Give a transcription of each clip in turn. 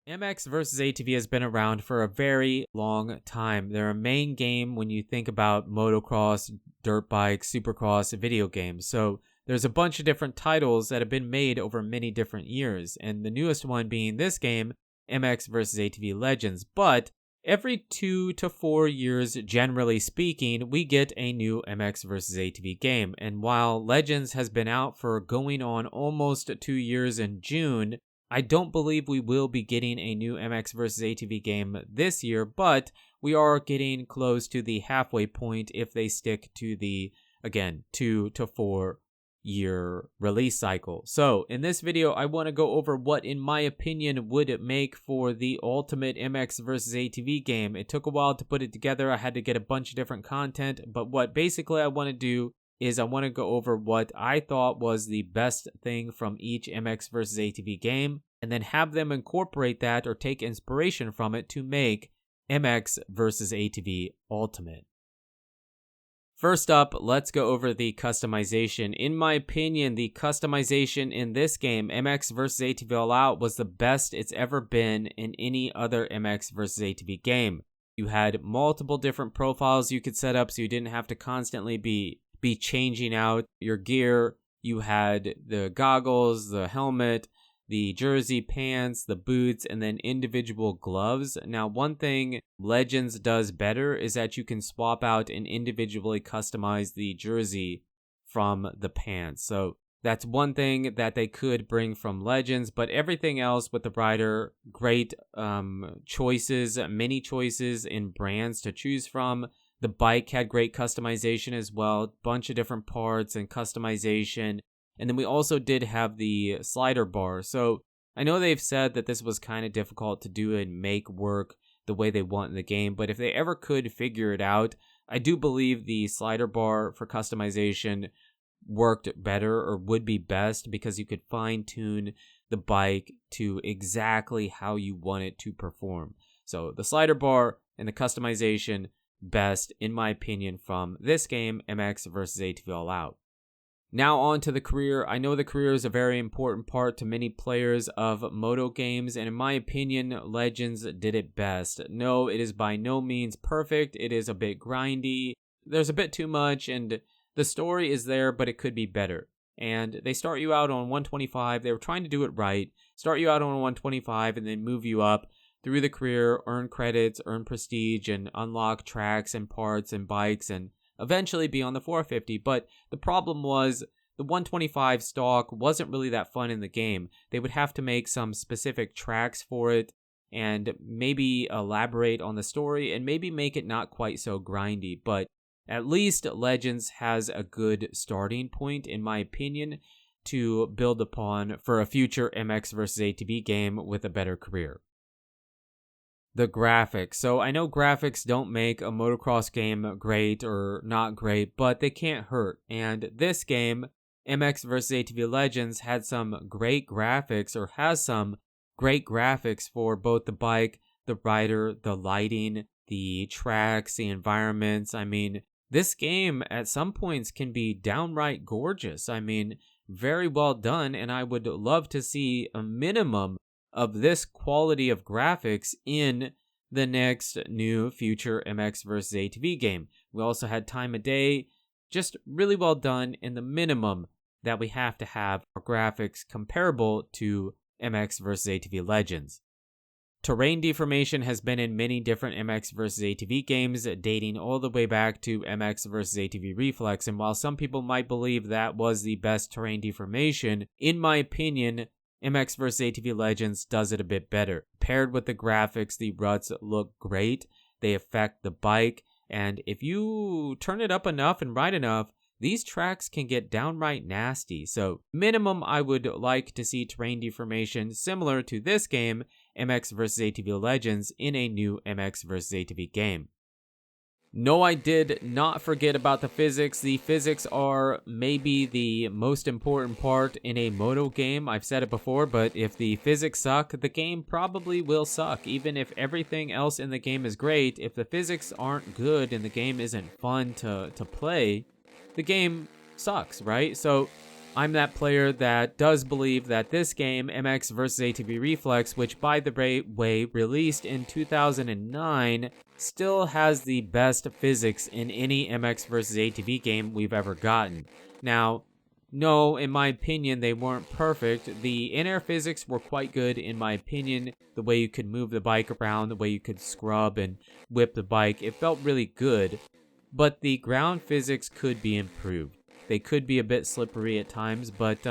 MX versus ATV has been around for a very long time. They're a main game when you think about motocross, dirt bikes, supercross, video games. So there's a bunch of different titles that have been made over many different years, and the newest one being this game, MX versus ATV Legends. But every 2 to 4 years, generally speaking, we get a new MX versus ATV game. And while Legends has been out for going on almost 2 years in June, I don't believe we will be getting a new MX versus ATV game this year, but we are getting close to the halfway point if they stick to the, again, 2 to 4 year release cycle. So in this video, I want to go over what, in my opinion, would make for the ultimate MX versus ATV game. It took a while to put it together. I had to get a bunch of different content, but what basically I want to do is I want to go over what I thought was the best thing from each MX versus ATV game, and then have them incorporate that or take inspiration from it to make MX versus ATV Ultimate. First up, let's go over the customization. In my opinion, the customization in this game, MX vs. ATV All Out, was the best it's ever been in any other MX vs. ATV game. You had multiple different profiles you could set up, so you didn't have to constantly be changing out your gear. You had the goggles, the helmet, the jersey, pants, the boots, and then individual gloves. Now, one thing Legends does better is that you can swap out and individually customize the jersey from the pants. So that's one thing that they could bring from Legends, but everything else with the rider, great choices, many choices in brands to choose from. The bike had great customization as well, bunch of different parts and customization. And then we also did have the slider bar. So I know they've said that this was kind of difficult to do and make work the way they want in the game, but if they ever could figure it out, I do believe the slider bar for customization worked better, or would be best, because you could fine tune the bike to exactly how you want it to perform. So the slider bar and the customization, best in my opinion from this game, MX vs. ATV All Out. Now on to the career. I know the career is a very important part to many players of moto games, and in my opinion, Legends did it best. No, it is by no means perfect. It is a bit grindy. There's a bit too much, and the story is there, but it could be better. And they start you out on 125. They were trying to do it right. Start you out on 125 and then move you up through the career, earn credits, earn prestige, and unlock tracks and parts and bikes, and eventually be on the 450. But the problem was the 125 stock wasn't really that fun in the game. They would have to make some specific tracks for it and maybe elaborate on the story and maybe make it not quite so grindy. But at least Legends has a good starting point, in my opinion, to build upon for a future MX vs. ATV game with a better career. The graphics. So I know graphics don't make a motocross game great or not great, but they can't hurt. And this game, MX vs. ATV Legends, had some great graphics, or has some great graphics for both the bike, the rider, the lighting, the tracks, the environments. I mean, this game at some points can be downright gorgeous. I mean, very well done, and I would love to see a minimum of this quality of graphics in the next new future MX vs. ATV game. We also had time of day, just really well done, and the minimum that we have to have are graphics comparable to MX vs. ATV Legends. Terrain deformation has been in many different MX vs. ATV games, dating all the way back to MX vs. ATV Reflex, and while some people might believe that was the best terrain deformation, in my opinion, MX vs. ATV Legends does it a bit better. Paired with the graphics, the ruts look great, they affect the bike, and if you turn it up enough and right enough, these tracks can get downright nasty. So minimum, I would like to see terrain deformation similar to this game, MX vs. ATV Legends, in a new MX vs. ATV game. No, I did not forget about the physics. The physics are maybe the most important part in a moto game. I've said it before, but if the physics suck, the game probably will suck. Even if everything else in the game is great, if the physics aren't good and the game isn't fun to play, the game sucks, right? So I'm that player that does believe that this game, MX vs. ATV Reflex, which by the way released in 2009, still has the best physics in any MX vs. ATV game we've ever gotten. Now, no, in my opinion, they weren't perfect. The in-air physics were quite good, in my opinion. The way you could move the bike around, the way you could scrub and whip the bike, it felt really good. But the ground physics could be improved. They could be a bit slippery at times, but,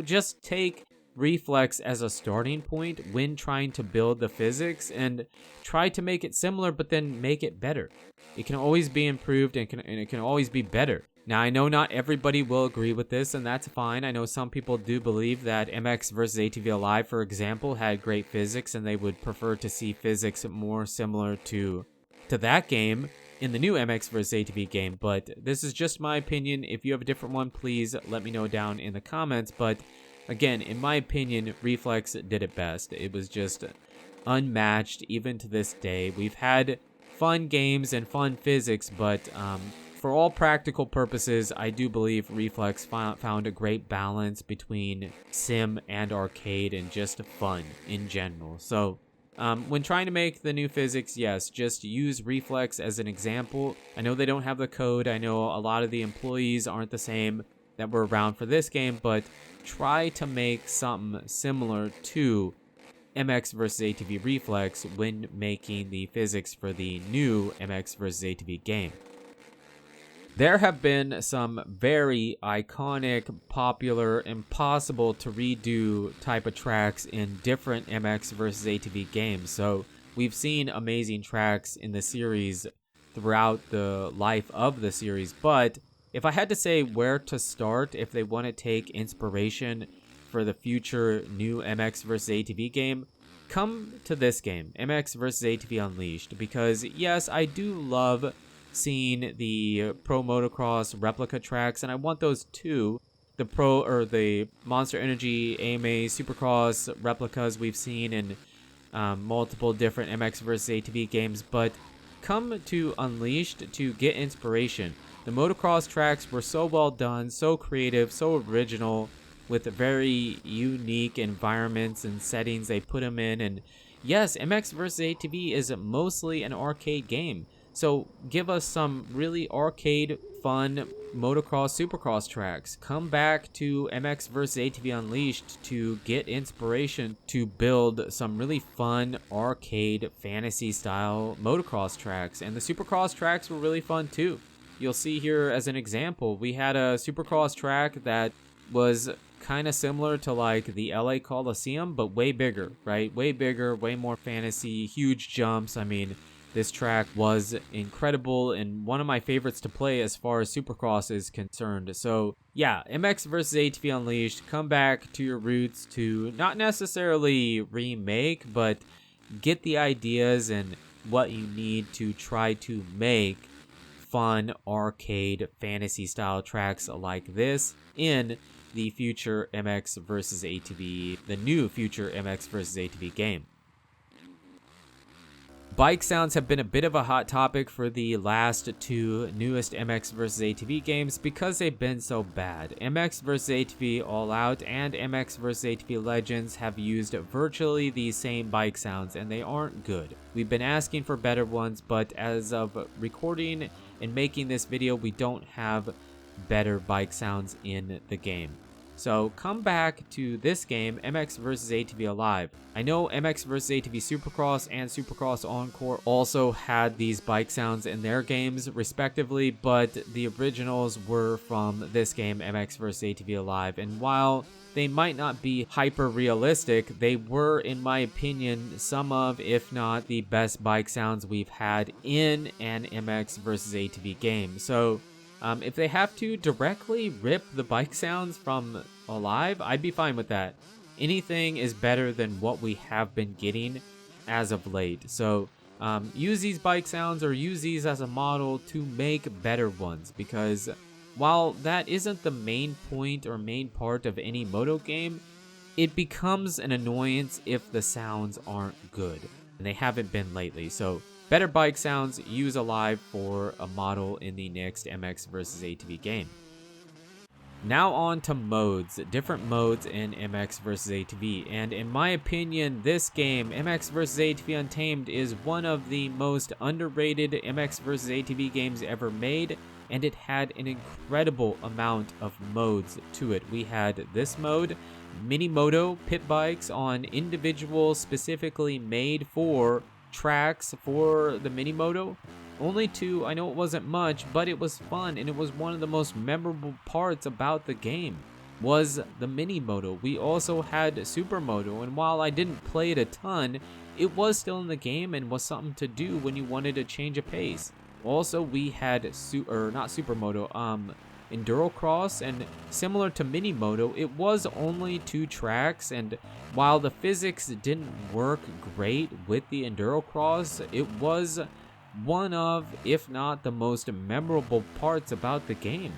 just take Reflex as a starting point when trying to build the physics and try to make it similar, but then make it better. It can always be improved and it can always be better. Now, I know not everybody will agree with this, and that's fine. I know some people do believe that MX vs. ATV Alive, for example, had great physics, and they would prefer to see physics more similar to that game in the new MX vs. ATV game, but this is just my opinion. If you have a different one, please let me know down in the comments. But again, in my opinion, Reflex did it best. It was just unmatched even to this day. We've had fun games and fun physics, but for all practical purposes, I do believe Reflex found a great balance between sim and arcade and just fun in general. So when trying to make the new physics, yes, just use Reflex as an example. I know they don't have the code. I know a lot of the employees aren't the same that were around for this game, but try to make something similar to MX vs. ATV Reflex when making the physics for the new MX vs. ATV game. There have been some very iconic, popular, impossible to redo type of tracks in different MX vs. ATV games. So we've seen amazing tracks in the series throughout the life of the series. But if I had to say where to start, if they want to take inspiration for the future new MX vs. ATV game, come to this game, MX vs. ATV Unleashed. Because yes, I do love seeing the Pro Motocross replica tracks, and I want those too. The Monster Energy AMA Supercross replicas we've seen in multiple different MX vs. ATV games, but come to Unleashed to get inspiration. The motocross tracks were so well done, so creative, so original, with very unique environments and settings they put them in. And yes, MX vs. ATV is mostly an arcade game. So give us some really arcade, fun motocross, supercross tracks. Come back to MX vs. ATV Unleashed to get inspiration to build some really fun arcade fantasy-style motocross tracks. And the supercross tracks were really fun too. You'll see here as an example, we had a supercross track that was kind of similar to like the LA Coliseum, but way bigger, right? Way bigger, way more fantasy, huge jumps. I mean, this track was incredible and one of my favorites to play as far as Supercross is concerned. So yeah, MX vs. ATV Unleashed, come back to your roots to not necessarily remake, but get the ideas and what you need to try to make fun arcade fantasy style tracks like this in the future MX vs. ATV, the new future MX vs. ATV game. Bike sounds have been a bit of a hot topic for the last two newest MX vs. ATV games because they've been so bad. MX vs. ATV All Out and MX vs. ATV Legends have used virtually the same bike sounds and they aren't good. We've been asking for better ones, but as of recording and making this video, we don't have better bike sounds in the game. So come back to this game, MX vs. ATV Alive. I know MX vs. ATV Supercross and Supercross Encore also had these bike sounds in their games respectively, but the originals were from this game, MX vs. ATV Alive. And while they might not be hyper realistic, they were, in my opinion, some of, if not the best bike sounds we've had in an MX vs. ATV game. So if they have to directly rip the bike sounds from Alive, I'd be fine with that. Anything is better than what we have been getting as of late. So use these bike sounds or use these as a model to make better ones, because while that isn't the main point or main part of any moto game, it becomes an annoyance if the sounds aren't good, and they haven't been lately. So better bike sounds, use Alive for a model in the next MX vs. ATV game. Now on to modes, different modes in MX vs. ATV, and in my opinion, this game, MX vs. ATV Untamed, is one of the most underrated MX vs. ATV games ever made, and it had an incredible amount of modes to it. We had this mode, Mini Moto pit bikes on individual specifically made for tracks for the Mini Moto. Only 2, I know it wasn't much, but it was fun, and it was one of the most memorable parts about the game, was the Mini Moto. We also had Supermoto, and while I didn't play it a ton, it was still in the game and was something to do when you wanted to change a pace. Also, we had Enduro Cross, and similar to Mini Moto, it was only 2 tracks, and while the physics didn't work great with the Enduro Cross, it was one of, if not the most memorable parts about the game,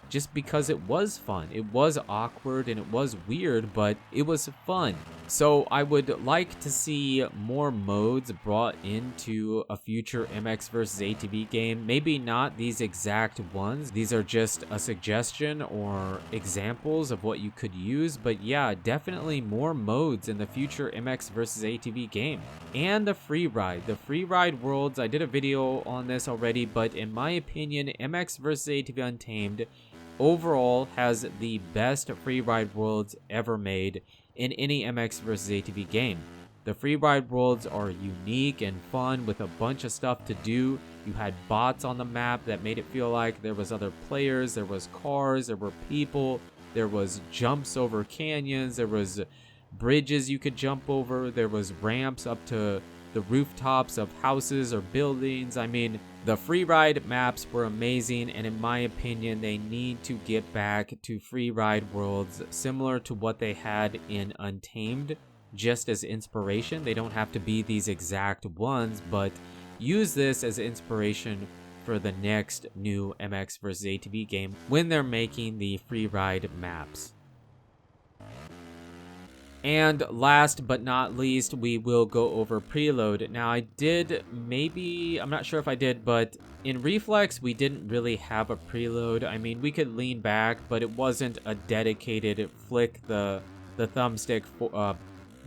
just because it was fun. It was awkward and it was weird, but it was fun. So I would like to see more modes brought into a future MX vs. ATV game. Maybe not these exact ones. These are just a suggestion or examples of what you could use. But yeah, definitely more modes in the future MX vs. ATV game. And the free ride. The free ride worlds, I did a video on this already, but in my opinion, MX vs. ATV Untamed overall has the best free ride worlds ever made in any MX vs. ATV game. The free ride worlds are unique and fun with a bunch of stuff to do. You had bots on the map that made it feel like there was other players, there was cars, there were people, there was jumps over canyons, there was bridges you could jump over, there was ramps up to the rooftops of houses or buildings. I mean, the free ride maps were amazing, and in my opinion, they need to get back to free ride worlds similar to what they had in Untamed, just as inspiration. They don't have to be these exact ones, but use this as inspiration for the next new MX vs. ATV game when they're making the free ride maps. And last but not least, we will go over Preload. Now, I'm not sure if I did, but in Reflex, we didn't really have a preload. I mean, we could lean back, but it wasn't a dedicated flick the thumbstick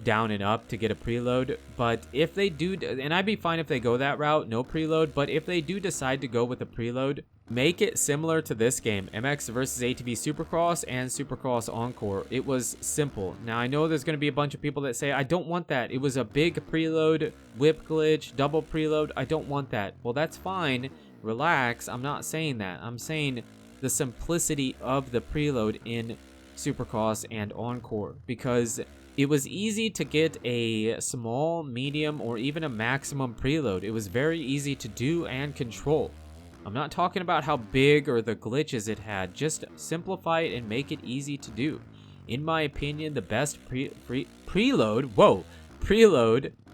down and up to get a preload. But if they do, and I'd be fine if they go that route, no preload, but if they do decide to go with a preload, make it similar to this game, MX vs. ATV Supercross and Supercross Encore. It was simple. Now, I know there's going to be a bunch of people that say, I don't want that. It was a big preload, whip glitch, double preload. I don't want that. Well, that's fine. Relax. I'm not saying that. I'm saying the simplicity of the preload in Supercross and Encore, because it was easy to get a small, medium, or even a maximum preload. It was very easy to do and control. I'm not talking about how big or the glitches it had. Just simplify it and make it easy to do. In my opinion, the best preload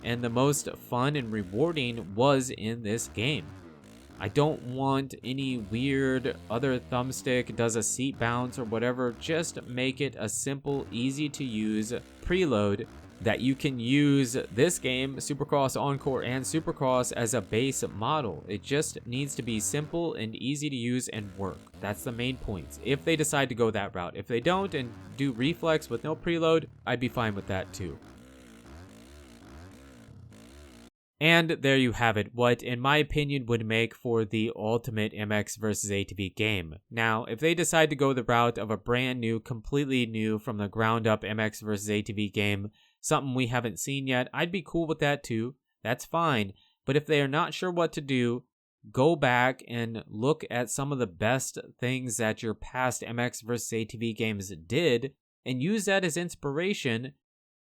and the most fun and rewarding was in this game. I don't want any weird other thumbstick does a seat bounce or whatever. Just make it a simple, easy to use preload that you can use this game, Supercross Encore and Supercross, as a base model. It just needs to be simple and easy to use and work. That's the main points, if they decide to go that route. If they don't and do Reflex with no preload, I'd be fine with that too. And there you have it, what in my opinion would make for the ultimate MX vs. ATV game. Now, if they decide to go the route of a brand new, completely new, from the ground up MX vs. ATV game, something we haven't seen yet, I'd be cool with that too. That's fine. But if they are not sure what to do, go back and look at some of the best things that your past MX vs. ATV games did and use that as inspiration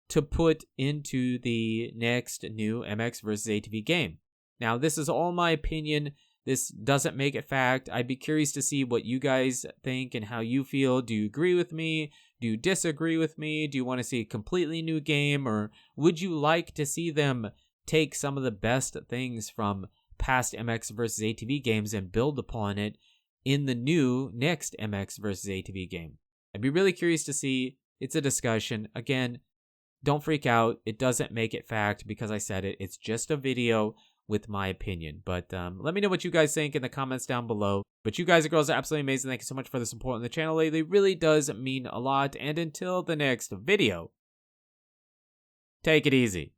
to put into the next new MX vs. ATV game. Now, this is all my opinion. This doesn't make it fact. I'd be curious to see what you guys think and how you feel. Do you agree with me? Do you disagree with me? Do you want to see a completely new game? Or would you like to see them take some of the best things from past MX vs. ATV games and build upon it in the new next MX vs. ATV game? I'd be really curious to see. It's a discussion. Again, don't freak out. It doesn't make it fact because I said it. It's just a video. with my opinion. But let me know what you guys think in the comments down below. But you guys and girls are absolutely amazing. Thank you so much for the support on the channel lately. It really does mean a lot. And until the next video, take it easy.